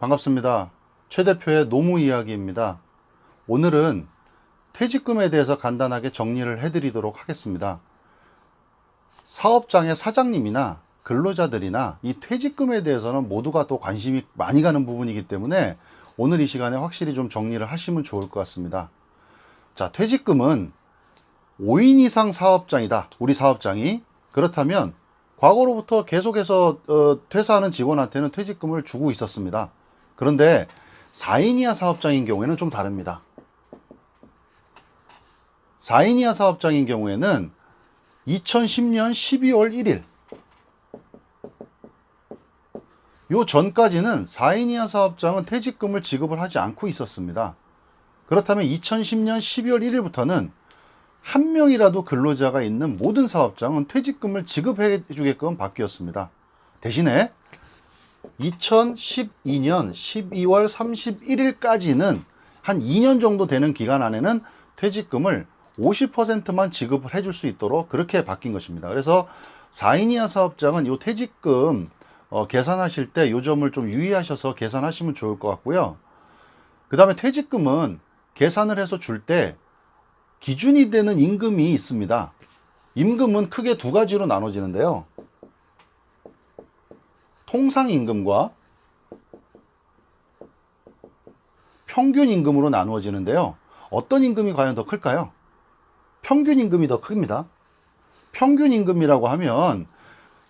반갑습니다. 최 대표의 노무 이야기입니다. 오늘은 퇴직금에 대해서 간단하게 정리를 해드리도록 하겠습니다. 사업장의 사장님이나 근로자들이나 이 퇴직금에 대해서는 모두가 또 관심이 많이 가는 부분이기 때문에 오늘 이 시간에 확실히 좀 정리를 하시면 좋을 것 같습니다. 자, 퇴직금은 5인 이상 사업장이다. 우리 사업장이. 그렇다면 과거로부터 계속해서 퇴사하는 직원한테는 퇴직금을 주고 있었습니다. 그런데 4인 이하 사업장인 경우에는 좀 다릅니다. 4인 이하 사업장인 경우에는 2010년 12월 1일 요 전까지는 4인 이하 사업장은 퇴직금을 지급을 하지 않고 있었습니다. 그렇다면 2010년 12월 1일부터는 한 명이라도 근로자가 있는 모든 사업장은 퇴직금을 지급해 주게끔 바뀌었습니다. 대신에 2012년 12월 31일까지는 한 2년 정도 되는 기간 안에는 퇴직금을 50%만 지급을 해줄 수 있도록 그렇게 바뀐 것입니다. 그래서 4인 이하 사업장은 이 퇴직금 계산하실 때 이 점을 좀 유의하셔서 계산하시면 좋을 것 같고요. 그 다음에 퇴직금은 계산을 해서 줄 때 기준이 되는 임금이 있습니다. 임금은 크게 두 가지로 나눠지는데요. 통상임금과 평균임금으로 나누어지는데요. 어떤 임금이 과연 더 클까요? 평균임금이 더 큽니다. 평균임금이라고 하면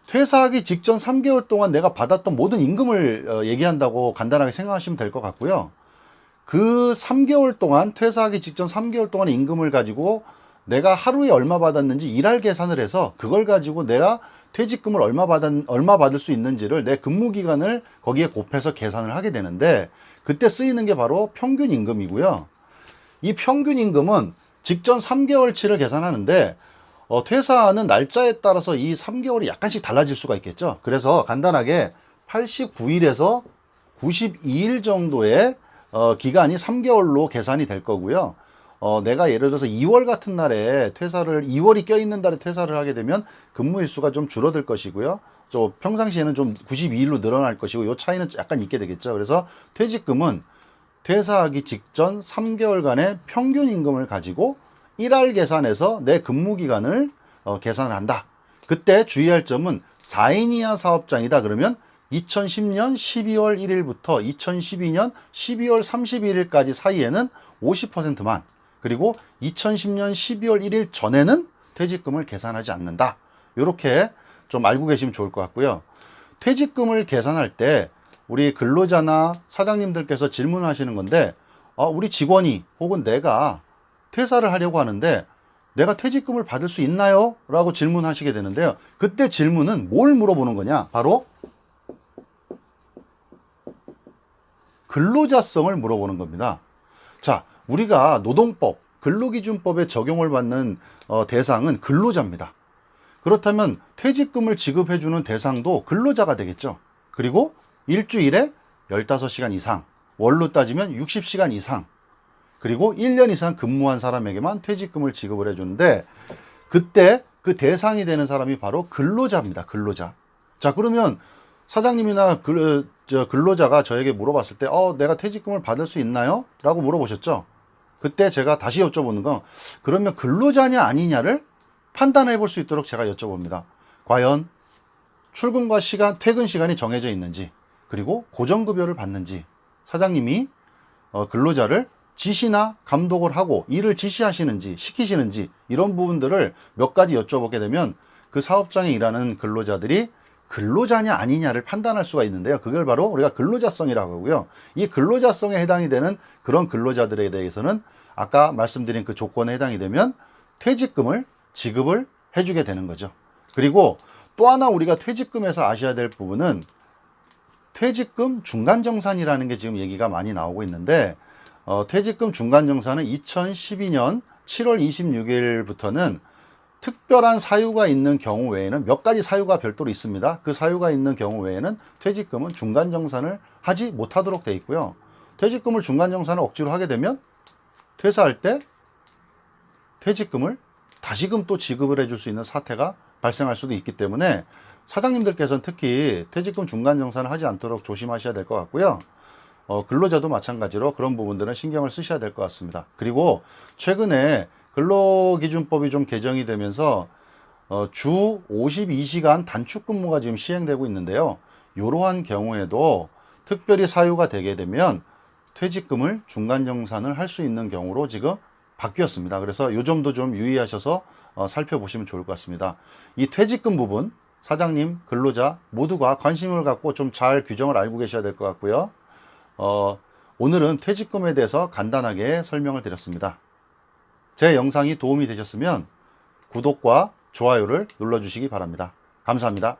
퇴사하기 직전 3개월 동안 내가 받았던 모든 임금을 얘기한다고 간단하게 생각하시면 될 것 같고요. 그 3개월 동안 퇴사하기 직전 3개월 동안의 임금을 가지고 내가 하루에 얼마 받았는지 일할 계산을 해서 그걸 가지고 내가 퇴직금을 얼마 받을 수 있는지를 내 근무기간을 거기에 곱해서 계산을 하게 되는데 그때 쓰이는 게 바로 평균임금이고요. 이 평균임금은 직전 3개월치를 계산하는데 퇴사하는 날짜에 따라서 이 3개월이 약간씩 달라질 수가 있겠죠. 그래서 간단하게 89일에서 92일 정도의 기간이 3개월로 계산이 될 거고요. 내가 예를 들어서 2월 같은 날에 2월이 껴있는 달에 퇴사를 하게 되면 근무일수가 좀 줄어들 것이고요. 평상시에는 좀 92일로 늘어날 것이고, 이 차이는 약간 있게 되겠죠. 그래서 퇴직금은 퇴사하기 직전 3개월간의 평균 임금을 가지고 일할 계산해서 내 근무기간을 계산을 한다. 그때 주의할 점은 4인 이하 사업장이다. 그러면 2010년 12월 1일부터 2012년 12월 31일까지 사이에는 50%만, 그리고 2010년 12월 1일 전에는 퇴직금을 계산하지 않는다. 이렇게 좀 알고 계시면 좋을 것 같고요. 퇴직금을 계산할 때 우리 근로자나 사장님들께서 질문하시는 건데, 우리 직원이 혹은 내가 퇴사를 하려고 하는데 내가 퇴직금을 받을 수 있나요? 라고 질문하시게 되는데요. 그때 질문은 뭘 물어보는 거냐? 바로 근로자성을 물어보는 겁니다. 자, 우리가 노동법, 근로기준법에 적용을 받는 대상은 근로자입니다. 그렇다면 퇴직금을 지급해주는 대상도 근로자가 되겠죠. 그리고 일주일에 15시간 이상, 월로 따지면 60시간 이상, 그리고 1년 이상 근무한 사람에게만 퇴직금을 지급을 해주는데, 그때 그 대상이 되는 사람이 바로 근로자입니다. 근로자. 자, 그러면 사장님이나 근로자가 저에게 물어봤을 때 내가 퇴직금을 받을 수 있나요? 라고 물어보셨죠. 그때 제가 다시 여쭤보는 건, 그러면 근로자냐 아니냐를 판단해 볼 수 있도록 제가 여쭤봅니다. 과연 출근과 퇴근 시간이 정해져 있는지, 그리고 고정급여를 받는지, 사장님이 근로자를 지시나 감독을 하고 일을 지시하시는지 시키시는지, 이런 부분들을 몇 가지 여쭤보게 되면 그 사업장에 일하는 근로자들이 근로자냐 아니냐를 판단할 수가 있는데요. 그걸 바로 우리가 근로자성이라고 하고요. 이 근로자성에 해당이 되는 그런 근로자들에 대해서는 아까 말씀드린 그 조건에 해당이 되면 퇴직금을 지급을 해주게 되는 거죠. 그리고 또 하나 우리가 퇴직금에서 아셔야 될 부분은 퇴직금 중간정산이라는 게 지금 얘기가 많이 나오고 있는데, 퇴직금 중간정산은 2012년 7월 26일부터는 특별한 사유가 있는 경우 외에는, 몇 가지 사유가 별도로 있습니다. 그 사유가 있는 경우 외에는 퇴직금은 중간정산을 하지 못하도록 되어 있고요. 퇴직금을 중간정산을 억지로 하게 되면 퇴사할 때 퇴직금을 다시금 또 지급을 해줄 수 있는 사태가 발생할 수도 있기 때문에 사장님들께서는 특히 퇴직금 중간정산을 하지 않도록 조심하셔야 될 것 같고요. 근로자도 마찬가지로 그런 부분들은 신경을 쓰셔야 될 것 같습니다. 그리고 최근에 근로기준법이 좀 개정이 되면서 주 52시간 단축 근무가 지금 시행되고 있는데요. 이러한 경우에도 특별히 사유가 되게 되면 퇴직금을 중간 정산을 할 수 있는 경우로 지금 바뀌었습니다. 그래서 이 점도 좀 유의하셔서 살펴보시면 좋을 것 같습니다. 이 퇴직금 부분 사장님, 근로자 모두가 관심을 갖고 좀 잘 규정을 알고 계셔야 될 것 같고요. 오늘은 퇴직금에 대해서 간단하게 설명을 드렸습니다. 제 영상이 도움이 되셨으면 구독과 좋아요를 눌러주시기 바랍니다. 감사합니다.